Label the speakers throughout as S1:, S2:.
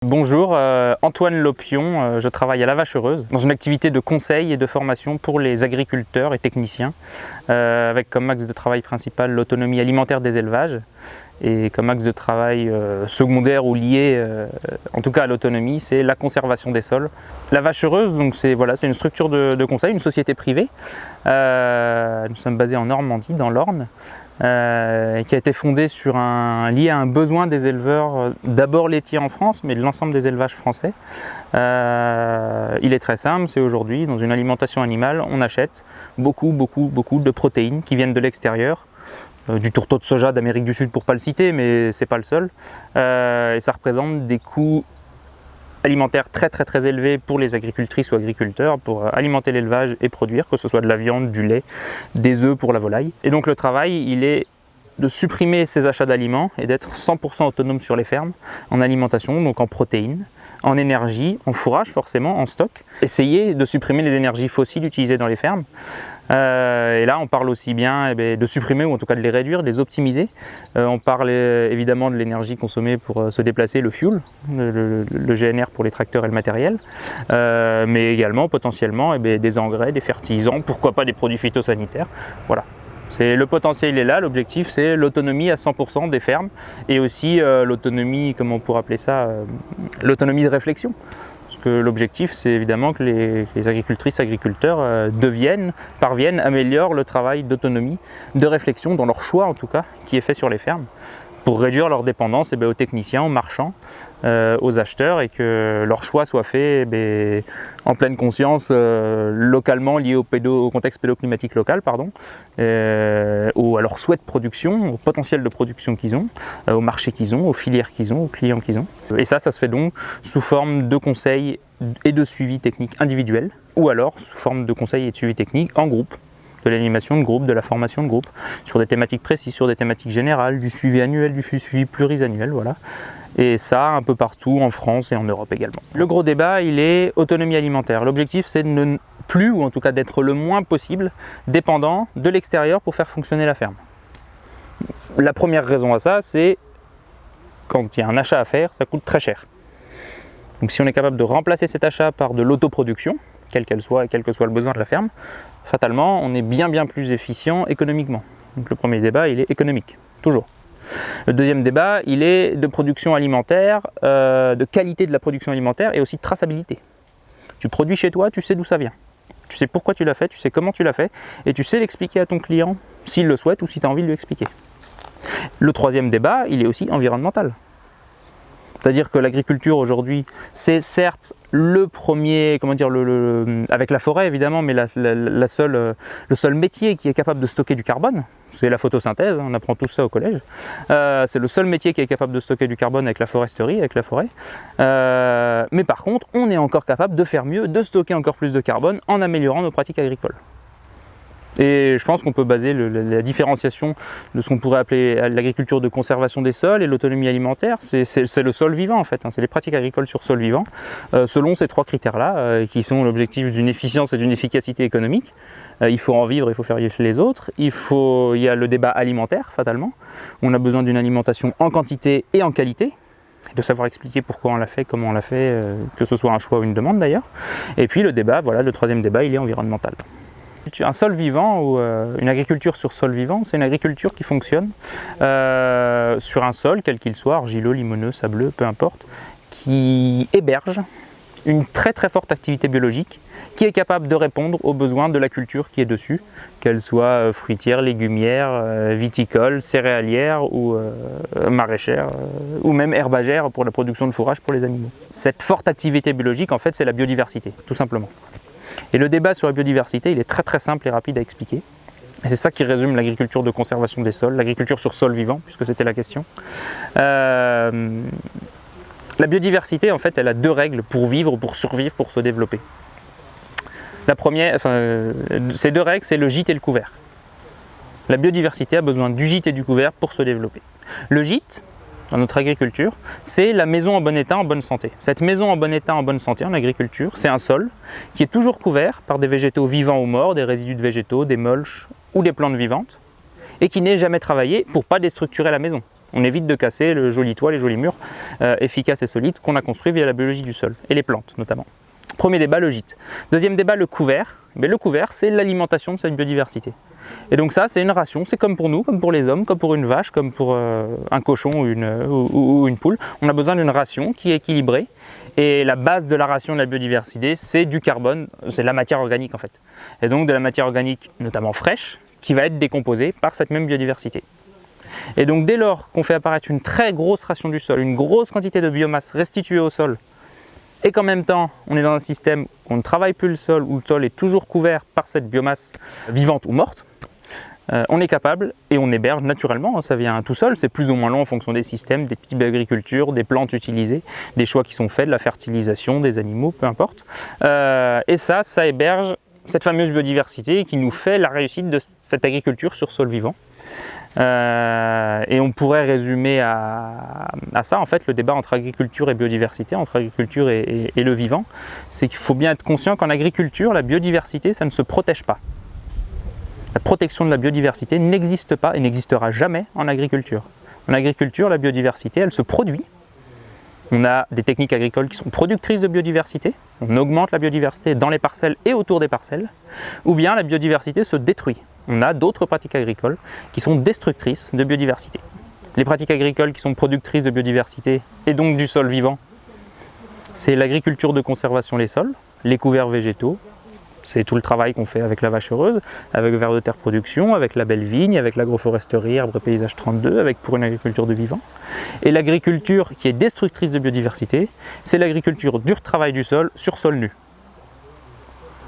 S1: Bonjour, Antoine Lopion, je travaille à La Vache Heureuse dans une activité de conseil et de formation pour les agriculteurs et techniciens avec comme axe de travail principal l'autonomie alimentaire des élevages et comme axe de travail secondaire ou lié en tout cas à l'autonomie, c'est la conservation des sols. La Vache Heureuse, donc c'est une structure de conseil, une société privée. Nous sommes basés en Normandie, dans l'Orne. Qui a été fondée lié à un besoin des éleveurs, d'abord laitiers en France, mais de l'ensemble des élevages français. Il est très simple, c'est aujourd'hui, dans une alimentation animale, on achète beaucoup de protéines qui viennent de l'extérieur, du tourteau de soja d'Amérique du Sud pour ne pas le citer, mais c'est pas le seul. Et ça représente des coûts alimentaires très élevés pour les agricultrices ou agriculteurs pour alimenter l'élevage et produire, que ce soit de la viande, du lait, des œufs pour la volaille. Et donc le travail, il est de supprimer ces achats d'aliments et d'être 100% autonome sur les fermes en alimentation, donc en protéines, en énergie, en fourrage forcément, en stock. Essayer de supprimer les énergies fossiles utilisées dans les fermes. Et là on parle aussi bien de supprimer ou en tout cas de les réduire, de les optimiser. On parle évidemment de l'énergie consommée pour se déplacer, le fuel, le GNR pour les tracteurs et le matériel, mais également potentiellement des engrais, des fertilisants, pourquoi pas des produits phytosanitaires. Voilà. Le potentiel est là, l'objectif c'est l'autonomie à 100% des fermes et aussi l'autonomie, comment on pourrait appeler ça, l'autonomie de réflexion. Parce que l'objectif c'est évidemment que les agricultrices et agriculteurs parviennent, améliorent le travail d'autonomie, de réflexion dans leur choix en tout cas, qui est fait sur les fermes, pour réduire leur dépendance aux techniciens, aux marchands, aux acheteurs et que leur choix soit fait en pleine conscience, localement lié au contexte pédoclimatique local, ou à leur souhait de production, au potentiel de production qu'ils ont, au marché qu'ils ont, aux filières qu'ils ont, aux clients qu'ils ont. Et ça se fait donc sous forme de conseils et de suivi technique individuel, ou alors sous forme de conseils et de suivi technique en groupe, de l'animation de groupe, de la formation de groupe, sur des thématiques précises, sur des thématiques générales, du suivi annuel, du suivi plurisannuel, voilà. Et ça un peu partout en France et en Europe également. Le gros débat, il est autonomie alimentaire. L'objectif, c'est de ne plus, ou en tout cas d'être le moins possible, dépendant de l'extérieur pour faire fonctionner la ferme. La première raison à ça, c'est quand il y a un achat à faire, ça coûte très cher. Donc si on est capable de remplacer cet achat par de l'autoproduction, quelle qu'elle soit et quel que soit le besoin de la ferme, fatalement, on est bien plus efficient économiquement. Donc le premier débat, il est économique, toujours. Le deuxième débat, il est de production alimentaire, de qualité de la production alimentaire et aussi de traçabilité. Tu produis chez toi, tu sais d'où ça vient. Tu sais pourquoi tu l'as fait, tu sais comment tu l'as fait et tu sais l'expliquer à ton client s'il le souhaite ou si tu as envie de lui expliquer. Le troisième débat, il est aussi environnemental. C'est-à-dire que l'agriculture aujourd'hui, c'est certes le premier, avec la forêt évidemment, mais le seul métier qui est capable de stocker du carbone, c'est la photosynthèse, on apprend tout ça au collège. C'est le seul métier qui est capable de stocker du carbone avec la foresterie, avec la forêt. Mais par contre, on est encore capable de faire mieux, de stocker encore plus de carbone en améliorant nos pratiques agricoles. Et je pense qu'on peut baser la différenciation de ce qu'on pourrait appeler l'agriculture de conservation des sols et l'autonomie alimentaire, c'est le sol vivant en fait, c'est les pratiques agricoles sur sol vivant, selon ces trois critères-là, qui sont l'objectif d'une efficience et d'une efficacité économique. Il faut en vivre, il faut faire vivre les autres, il y a le débat alimentaire fatalement, on a besoin d'une alimentation en quantité et en qualité, de savoir expliquer pourquoi on l'a fait, comment on l'a fait, que ce soit un choix ou une demande d'ailleurs. Et puis le débat, le troisième débat, il est environnemental. Un sol vivant ou une agriculture sur sol vivant, c'est une agriculture qui fonctionne sur un sol, quel qu'il soit, argileux, limoneux, sableux, peu importe, qui héberge une très forte activité biologique qui est capable de répondre aux besoins de la culture qui est dessus, qu'elle soit fruitière, légumière, viticole, céréalière ou maraîchère, ou même herbagère pour la production de fourrage pour les animaux. Cette forte activité biologique, en fait, c'est la biodiversité, tout simplement. Et le débat sur la biodiversité, il est très simple et rapide à expliquer. Et c'est ça qui résume l'agriculture de conservation des sols, l'agriculture sur sol vivant, puisque c'était la question. La biodiversité, en fait, elle a deux règles pour vivre, pour survivre, pour se développer. La première, ces deux règles, c'est le gîte et le couvert. La biodiversité a besoin du gîte et du couvert pour se développer. Le gîte, dans notre agriculture, c'est la maison en bon état, en bonne santé. Cette maison en bon état, en bonne santé en agriculture, c'est un sol qui est toujours couvert par des végétaux vivants ou morts, des résidus de végétaux, des mulches ou des plantes vivantes, et qui n'est jamais travaillé pour ne pas déstructurer la maison. On évite de casser le joli toit, les jolis murs efficaces et solides qu'on a construits via la biologie du sol, et les plantes notamment. Premier débat, le gîte. Deuxième débat, le couvert. Mais le couvert, c'est l'alimentation de cette biodiversité. Et donc ça, c'est une ration, c'est comme pour nous, comme pour les hommes, comme pour une vache, comme pour un cochon ou une poule. On a besoin d'une ration qui est équilibrée. Et la base de la ration de la biodiversité, c'est du carbone, c'est de la matière organique en fait. Et donc de la matière organique, notamment fraîche, qui va être décomposée par cette même biodiversité. Et donc dès lors qu'on fait apparaître une très grosse ration du sol, une grosse quantité de biomasse restituée au sol, et qu'en même temps, on est dans un système où on ne travaille plus le sol, où le sol est toujours couvert par cette biomasse vivante ou morte, on est capable, et on héberge naturellement, ça vient tout seul, c'est plus ou moins long en fonction des systèmes, des types d'agriculture, des plantes utilisées, des choix qui sont faits, de la fertilisation, des animaux, peu importe. Et ça héberge cette fameuse biodiversité qui nous fait la réussite de cette agriculture sur sol vivant. Et on pourrait résumer à ça en fait le débat entre agriculture et biodiversité, entre agriculture et le vivant, c'est qu'il faut bien être conscient qu'en agriculture, la biodiversité, ça ne se protège pas. La protection de la biodiversité n'existe pas et n'existera jamais en agriculture. En agriculture, la biodiversité, elle se produit. On a des techniques agricoles qui sont productrices de biodiversité, on augmente la biodiversité dans les parcelles et autour des parcelles, ou bien la biodiversité se détruit. On a d'autres pratiques agricoles qui sont destructrices de biodiversité. Les pratiques agricoles qui sont productrices de biodiversité et donc du sol vivant, c'est l'agriculture de conservation des sols, les couverts végétaux, c'est tout le travail qu'on fait avec la vache heureuse, avec Vers de Terre Production, avec la Belle Vigne, avec l'agroforesterie Arbre Paysage 32, avec Pour une agriculture de vivant. Et l'agriculture qui est destructrice de biodiversité, c'est l'agriculture du travail du sol sur sol nu.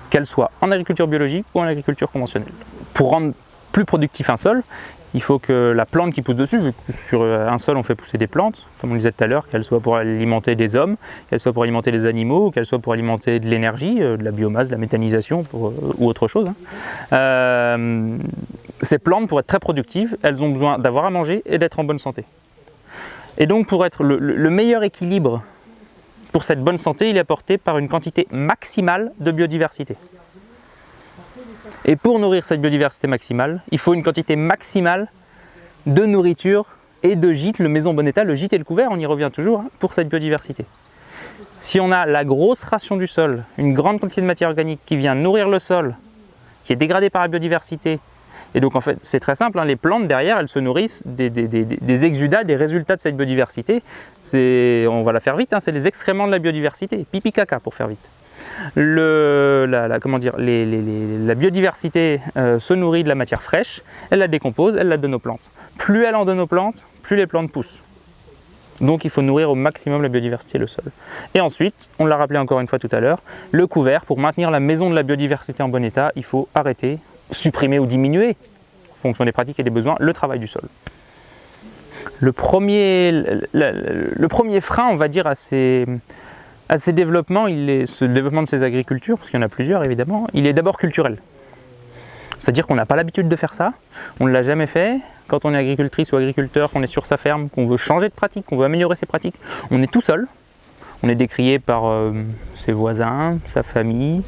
S1: Qu'elle soit en agriculture biologique ou en agriculture conventionnelle. Pour rendre plus productif un sol, il faut que la plante qui pousse dessus, vu que sur un sol on fait pousser des plantes, comme on le disait tout à l'heure, qu'elle soit pour alimenter des hommes, qu'elle soit pour alimenter des animaux, qu'elle soit pour alimenter de l'énergie, de la biomasse, de la méthanisation ou autre chose. Ces plantes, pour être très productives, elles ont besoin d'avoir à manger et d'être en bonne santé. Et donc pour être le meilleur équilibre pour cette bonne santé, il est apporté par une quantité maximale de biodiversité. Et pour nourrir cette biodiversité maximale, il faut une quantité maximale de nourriture et de gîte, le maison bon état, le gîte et le couvert, on y revient toujours, pour cette biodiversité. Si on a la grosse ration du sol, une grande quantité de matière organique qui vient nourrir le sol, qui est dégradée par la biodiversité, et donc en fait c'est très simple, les plantes derrière elles se nourrissent des exudats, des résultats de cette biodiversité, on va la faire vite, c'est les excréments de la biodiversité, pipi caca pour faire vite. La biodiversité se nourrit de la matière fraîche, elle la décompose, elle la donne aux plantes. Plus elle en donne aux plantes, plus les plantes poussent. Donc il faut nourrir au maximum la biodiversité, le sol. Et ensuite, on l'a rappelé encore une fois tout à l'heure, le couvert, pour maintenir la maison de la biodiversité en bon état, il faut arrêter, supprimer ou diminuer, en fonction des pratiques et des besoins, le travail du sol. Le premier frein, on va dire, à ces développements, ce développement de ces agricultures, parce qu'il y en a plusieurs évidemment, il est d'abord culturel. C'est-à-dire qu'on n'a pas l'habitude de faire ça, on ne l'a jamais fait. Quand on est agricultrice ou agriculteur, qu'on est sur sa ferme, qu'on veut changer de pratique, qu'on veut améliorer ses pratiques, on est tout seul. On est décrié par ses voisins, sa famille,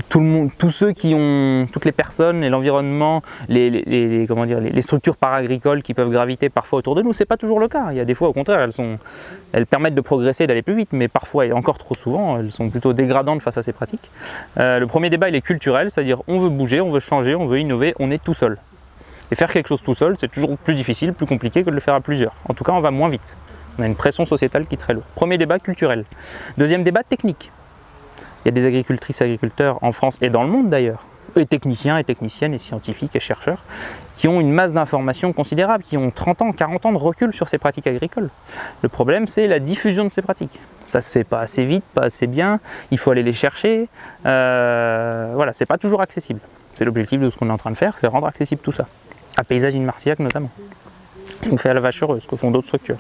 S1: tout le monde, tous ceux qui ont, toutes les personnes et l'environnement, les structures paragricoles qui peuvent graviter parfois autour de nous, c'est pas toujours le cas. Il y a des fois au contraire, elles permettent de progresser, d'aller plus vite, mais parfois et encore trop souvent, elles sont plutôt dégradantes face à ces pratiques. Le premier débat il est culturel, c'est-à-dire on veut bouger, on veut changer, on veut innover, on est tout seul. Et faire quelque chose tout seul, c'est toujours plus difficile, plus compliqué que de le faire à plusieurs. En tout cas, on va moins vite. On a une pression sociétale qui est très lourde. Premier débat culturel. Deuxième débat technique. Il y a des agricultrices et agriculteurs en France et dans le monde d'ailleurs, et techniciens et techniciennes et scientifiques et chercheurs, qui ont une masse d'informations considérable, qui ont 30 ans, 40 ans de recul sur ces pratiques agricoles. Le problème, c'est la diffusion de ces pratiques. Ça se fait pas assez vite, pas assez bien, il faut aller les chercher. Voilà, c'est pas toujours accessible. C'est l'objectif de ce qu'on est en train de faire, c'est rendre accessible tout ça. À Paysage in Marcillac notamment. Ce qu'on fait à la Vache Heureuse, ce que font d'autres structures.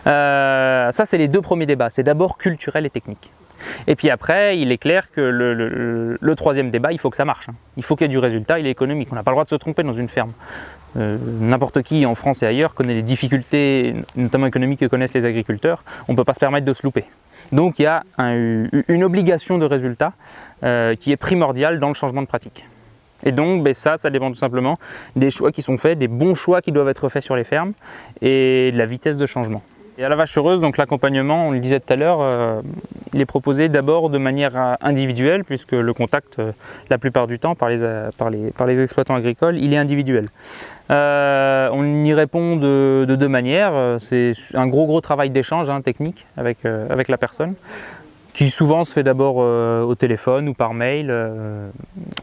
S1: Ça, c'est les deux premiers débats. C'est d'abord culturel et technique. Et puis après, il est clair que le troisième débat, il faut que ça marche. Il faut qu'il y ait du résultat, il est économique. On n'a pas le droit de se tromper dans une ferme. N'importe qui en France et ailleurs connaît les difficultés, notamment économiques, que connaissent les agriculteurs. On ne peut pas se permettre de se louper. Donc il y a une obligation de résultat qui est primordiale dans le changement de pratique. Et donc ça dépend tout simplement des choix qui sont faits, des bons choix qui doivent être faits sur les fermes et de la vitesse de changement. Et à la vache heureuse, donc l'accompagnement, on le disait tout à l'heure, il est proposé d'abord de manière individuelle, puisque le contact, la plupart du temps, par les exploitants agricoles, il est individuel. On y répond de deux manières. C'est un gros travail d'échange technique avec la personne, qui souvent se fait d'abord au téléphone ou par mail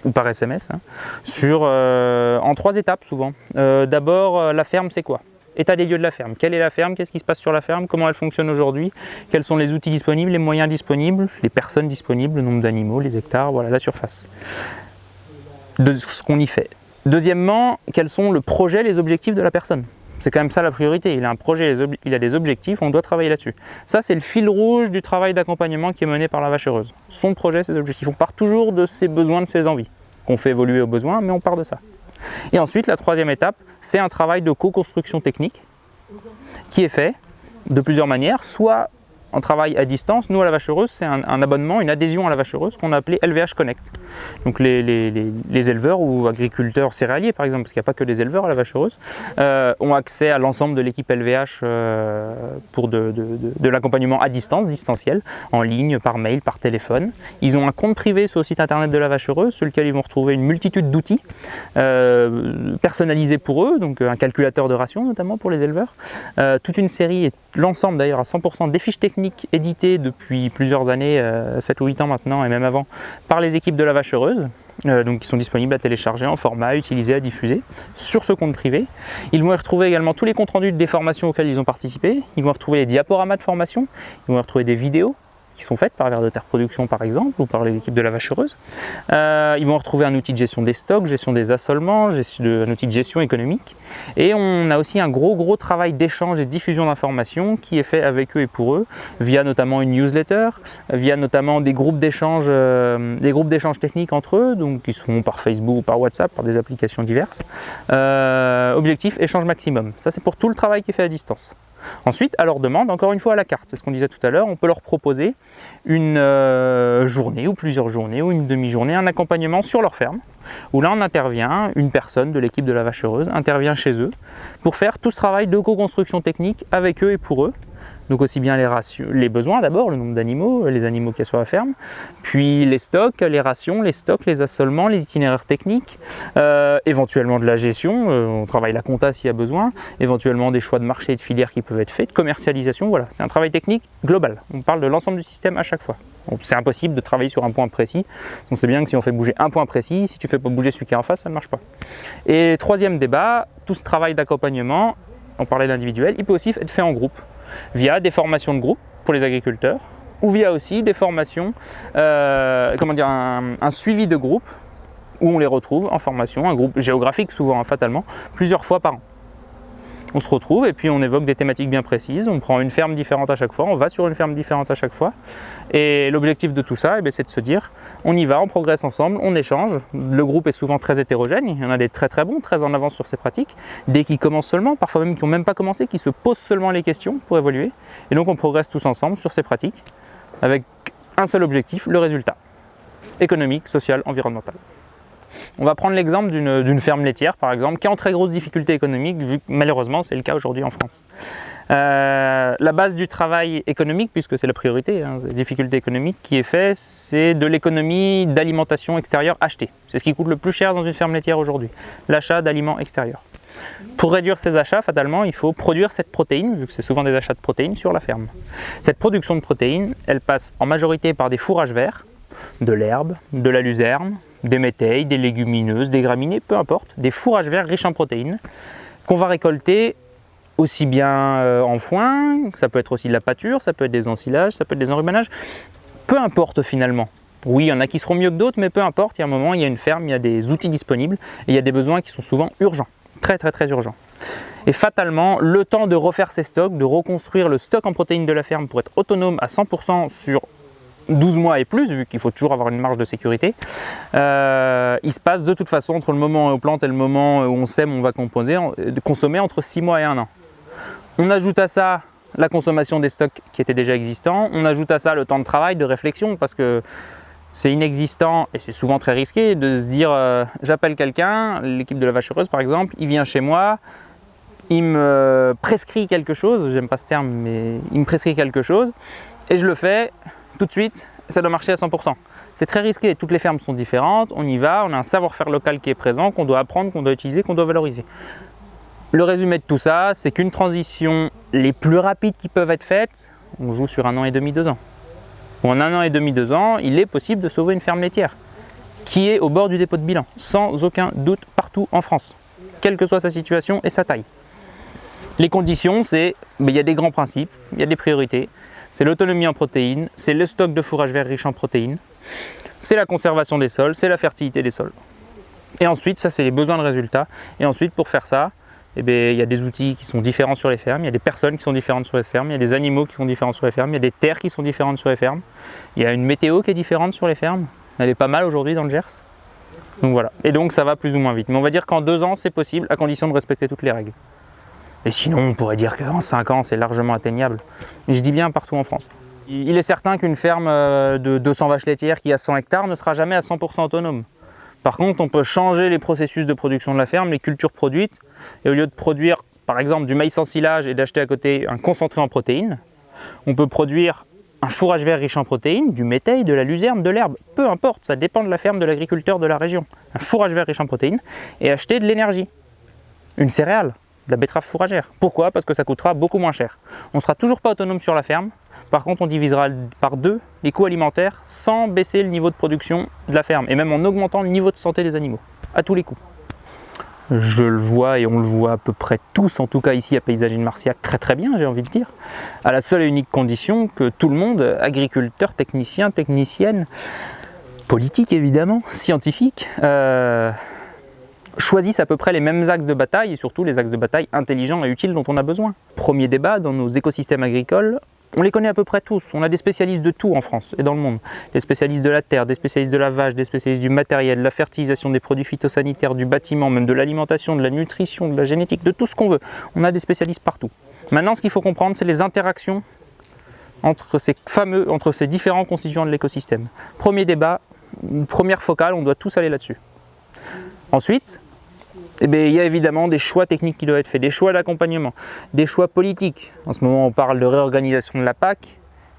S1: ou par SMS, en 3 étapes souvent. D'abord, la ferme, c'est quoi ? État des lieux de la ferme. Quelle est la ferme? Qu'est-ce qui se passe sur la ferme? Comment elle fonctionne aujourd'hui? Quels sont les outils disponibles, les moyens disponibles, les personnes disponibles, le nombre d'animaux, les hectares, voilà la surface de ce qu'on y fait. Deuxièmement, quels sont le projet, les objectifs de la personne? C'est quand même ça la priorité. Il a un projet, il a des objectifs, on doit travailler là-dessus. Ça, c'est le fil rouge du travail d'accompagnement qui est mené par la vache heureuse. Son projet, ses objectifs. On part toujours de ses besoins, de ses envies, qu'on fait évoluer aux besoins, mais on part de ça. Et ensuite, la troisième étape, c'est un travail de co-construction technique qui est fait de plusieurs manières, soit en travail à distance. Nous, à la vache heureuse, c'est un abonnement, une adhésion à la vache heureuse qu'on a appelé LVH Connect. Donc les éleveurs ou agriculteurs céréaliers, par exemple, parce qu'il n'y a pas que des éleveurs à la vache heureuse, ont accès à l'ensemble de l'équipe LVH pour de l'accompagnement à distance, distanciel, en ligne, par mail, par téléphone. Ils ont un compte privé sur le site internet de la vache heureuse, sur lequel ils vont retrouver une multitude d'outils personnalisés pour eux, donc un calculateur de ration notamment pour les éleveurs, toute une série, et l'ensemble d'ailleurs à 100% des fiches techniques éditées depuis plusieurs années, 7 ou 8 ans maintenant et même avant, par les équipes de la vache heureuse, donc qui sont disponibles à télécharger en format, à utiliser, à diffuser sur ce compte privé. Ils vont y retrouver également tous les comptes rendus des formations auxquelles ils ont participé, ils vont y retrouver les diaporamas de formation, ils vont y retrouver des vidéos qui sont faites par Vers de Terre Production par exemple, ou par l'équipe de la vache heureuse. Ils vont retrouver un outil de gestion des stocks, gestion des assolements, un outil de gestion économique. Et on a aussi un gros travail d'échange et de diffusion d'informations qui est fait avec eux et pour eux, via notamment une newsletter, via notamment des groupes d'échange techniques entre eux, donc qui sont par Facebook ou par WhatsApp, par des applications diverses. Objectif, échange maximum. Ça c'est pour tout le travail qui est fait à distance. Ensuite, à leur demande, encore une fois à la carte, c'est ce qu'on disait tout à l'heure, on peut leur proposer une journée ou plusieurs journées ou une demi-journée, un accompagnement sur leur ferme, où là on intervient, une personne de l'équipe de la vache heureuse intervient chez eux pour faire tout ce travail de co-construction technique avec eux et pour eux. Donc aussi bien les besoins d'abord, le nombre d'animaux, les animaux qu'il y a sur la ferme, puis les stocks, les rations, les stocks, les assolements, les itinéraires techniques, éventuellement de la gestion, on travaille la compta s'il y a besoin, éventuellement des choix de marché et de filières qui peuvent être faits, de commercialisation, voilà. C'est un travail technique global, on parle de l'ensemble du système à chaque fois. C'est impossible de travailler sur un point précis, on sait bien que si on fait bouger un point précis, si tu ne fais pas bouger celui qui est en face, ça ne marche pas. Et troisième débat, tout ce travail d'accompagnement, on parlait d'individuel, il peut aussi être fait en groupe, via des formations de groupe pour les agriculteurs ou via aussi des formations, un suivi de groupe où on les retrouve en formation, un groupe géographique souvent fatalement, plusieurs fois par an. On se retrouve et puis on évoque des thématiques bien précises, on prend une ferme différente à chaque fois, on va sur une ferme différente à chaque fois et l'objectif de tout ça, c'est de se dire on y va, on progresse ensemble, on échange. Le groupe est souvent très hétérogène, il y en a des très bons, très en avance sur ces pratiques, des qui commencent seulement, parfois même qui n'ont même pas commencé, qui se posent seulement les questions pour évoluer et donc on progresse tous ensemble sur ces pratiques avec un seul objectif, le résultat économique, social, environnemental. On va prendre l'exemple d'une ferme laitière par exemple qui est en très grosse difficulté économique, vu que malheureusement c'est le cas aujourd'hui en France. La base du travail économique, puisque c'est la priorité, la difficulté économique qui est faite, c'est de l'économie d'alimentation extérieure achetée. C'est ce qui coûte le plus cher dans une ferme laitière aujourd'hui, l'achat d'aliments extérieurs. Pour réduire ces achats, fatalement, il faut produire cette protéine, vu que c'est souvent des achats de protéines sur la ferme. Cette production de protéines, elle passe en majorité par des fourrages verts, de l'herbe, de la luzerne, des métailles, des légumineuses, des graminées, peu importe, des fourrages verts riches en protéines qu'on va récolter aussi bien en foin, ça peut être aussi de la pâture, ça peut être des ensilages, ça peut être des enrubanages, peu importe finalement. Oui, il y en a qui seront mieux que d'autres, mais peu importe, il y a un moment, il y a une ferme, il y a des outils disponibles et il y a des besoins qui sont souvent urgents, très urgents. Et fatalement, le temps de refaire ces stocks, de reconstruire le stock en protéines de la ferme pour être autonome à 100% sur 12 mois et plus, vu qu'il faut toujours avoir une marge de sécurité, il se passe de toute façon entre le moment où on plante et le moment où on sème, on va consommer entre 6 mois et 1 an. On ajoute à ça la consommation des stocks qui étaient déjà existants, on ajoute à ça le temps de travail, de réflexion, parce que C'est inexistant et c'est souvent très risqué de se dire j'appelle quelqu'un, l'équipe de la vache heureuse par exemple, il vient chez moi, il me prescrit quelque chose, j'aime pas ce terme mais il me prescrit quelque chose et je le fais tout de suite, ça doit marcher à 100%. C'est très risqué, toutes les fermes sont différentes, on y va, on a un savoir-faire local qui est présent, qu'on doit apprendre, qu'on doit utiliser, qu'on doit valoriser. Le résumé de tout ça, c'est qu'une transition les plus rapides qui peuvent être faites, on joue sur 1 an et demi, 2 ans. En 1 an et demi, 2 ans, il est possible de sauver une ferme laitière qui est au bord du dépôt de bilan, sans aucun doute partout en France, quelle que soit sa situation et sa taille. Les conditions, c'est, il y a des grands principes, il y a des priorités, c'est l'autonomie en protéines, c'est le stock de fourrage vert riche en protéines, c'est la conservation des sols, c'est la fertilité des sols. Et ensuite, ça c'est les besoins de résultats, et ensuite pour faire ça, il y a des outils qui sont différents sur les fermes, il y a des personnes qui sont différentes sur les fermes, il y a des animaux qui sont différents sur les fermes, il y a des terres qui sont différentes sur les fermes, il y a une météo qui est différente sur les fermes, elle est pas mal aujourd'hui dans le Gers. Donc voilà, et donc ça va plus ou moins vite. Mais on va dire qu'en 2 ans c'est possible à condition de respecter toutes les règles. Et sinon on pourrait dire qu'en 5 ans c'est largement atteignable. Et je dis bien partout en France. Il est certain qu'une ferme de 200 vaches laitières qui a 100 hectares ne sera jamais à 100% autonome. Par contre, on peut changer les processus de production de la ferme, les cultures produites, et au lieu de produire par exemple du maïs en silage et d'acheter à côté un concentré en protéines, on peut produire un fourrage vert riche en protéines, du métail, de la luzerne, de l'herbe, peu importe, ça dépend de la ferme, de l'agriculteur, de la région. Un fourrage vert riche en protéines et acheter de l'énergie, une céréale, de la betterave fourragère. Pourquoi? Parce que ça coûtera beaucoup moins cher. On ne sera toujours pas autonome sur la ferme, par contre on divisera par 2 les coûts alimentaires sans baisser le niveau de production de la ferme et même en augmentant le niveau de santé des animaux, à tous les coups. Je le vois et on le voit à peu près tous, en tout cas ici à Paysagine Marciac, très bien j'ai envie de dire, à la seule et unique condition que tout le monde, agriculteurs, techniciens, techniciennes, politiques évidemment, scientifiques, choisissent à peu près les mêmes axes de bataille et surtout les axes de bataille intelligents et utiles dont on a besoin. Premier débat, dans nos écosystèmes agricoles, on les connaît à peu près tous, on a des spécialistes de tout en France et dans le monde. Des spécialistes de la terre, des spécialistes de la vache, des spécialistes du matériel, de la fertilisation, des produits phytosanitaires, du bâtiment, même de l'alimentation, de la nutrition, de la génétique, de tout ce qu'on veut. On a des spécialistes partout. Maintenant, ce qu'il faut comprendre, c'est les interactions entre ces différents constituants de l'écosystème. Premier débat, première focale, on doit tous aller là-dessus. Ensuite, il y a évidemment des choix techniques qui doivent être faits, des choix d'accompagnement, des choix politiques. En ce moment, on parle de réorganisation de la PAC,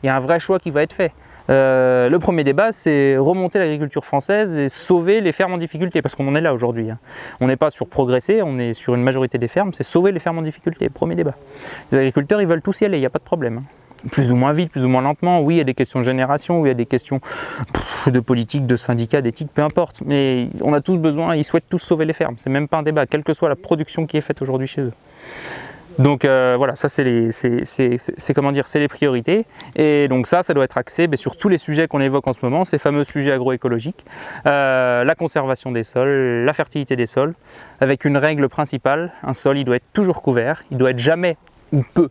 S1: il y a un vrai choix qui va être fait. Le premier débat, c'est remonter l'agriculture française et sauver les fermes en difficulté, parce qu'on en est là aujourd'hui. On n'est pas sur progresser, on est sur une majorité des fermes, c'est sauver les fermes en difficulté, premier débat. Les agriculteurs, ils veulent tous y aller, il n'y a pas de problème. Plus ou moins vite, plus ou moins lentement, oui, il y a des questions de génération, oui, il y a des questions de politique, de syndicats, d'éthique, peu importe. Mais on a tous besoin, ils souhaitent tous sauver les fermes, c'est même pas un débat, quelle que soit la production qui est faite aujourd'hui chez eux. Donc voilà, ça c'est les priorités. Et donc ça doit être axé sur tous les sujets qu'on évoque en ce moment, ces fameux sujets agroécologiques, la conservation des sols, la fertilité des sols, avec une règle principale, un sol il doit être toujours couvert, il doit être jamais ou peu,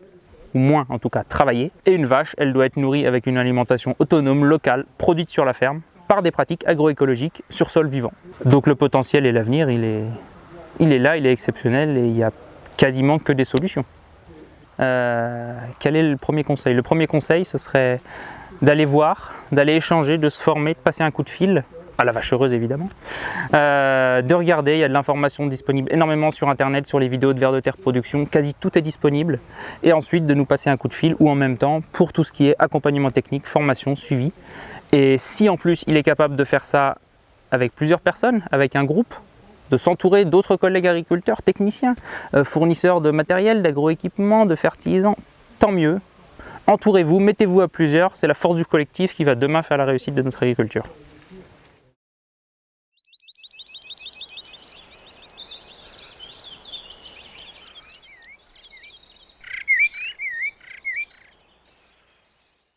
S1: ou moins en tout cas, travaillé. Et une vache, elle doit être nourrie avec une alimentation autonome, locale, produite sur la ferme, par des pratiques agroécologiques sur sol vivant. Donc le potentiel et l'avenir, il est là, il est exceptionnel et il y a quasiment que des solutions. Quel est le premier conseil? Le premier conseil, ce serait d'aller voir, d'aller échanger, de se former, de passer un coup de fil, à la vache heureuse évidemment, de regarder, il y a de l'information disponible énormément sur internet, sur les vidéos de vers de terre production, quasi tout est disponible, et ensuite de nous passer un coup de fil ou en même temps pour tout ce qui est accompagnement technique, formation, suivi. Et si en plus il est capable de faire ça avec plusieurs personnes, avec un groupe, de s'entourer d'autres collègues agriculteurs, techniciens, fournisseurs de matériel, d'agroéquipement, de fertilisants, tant mieux. Entourez-vous, mettez-vous à plusieurs, c'est la force du collectif qui va demain faire la réussite de notre agriculture.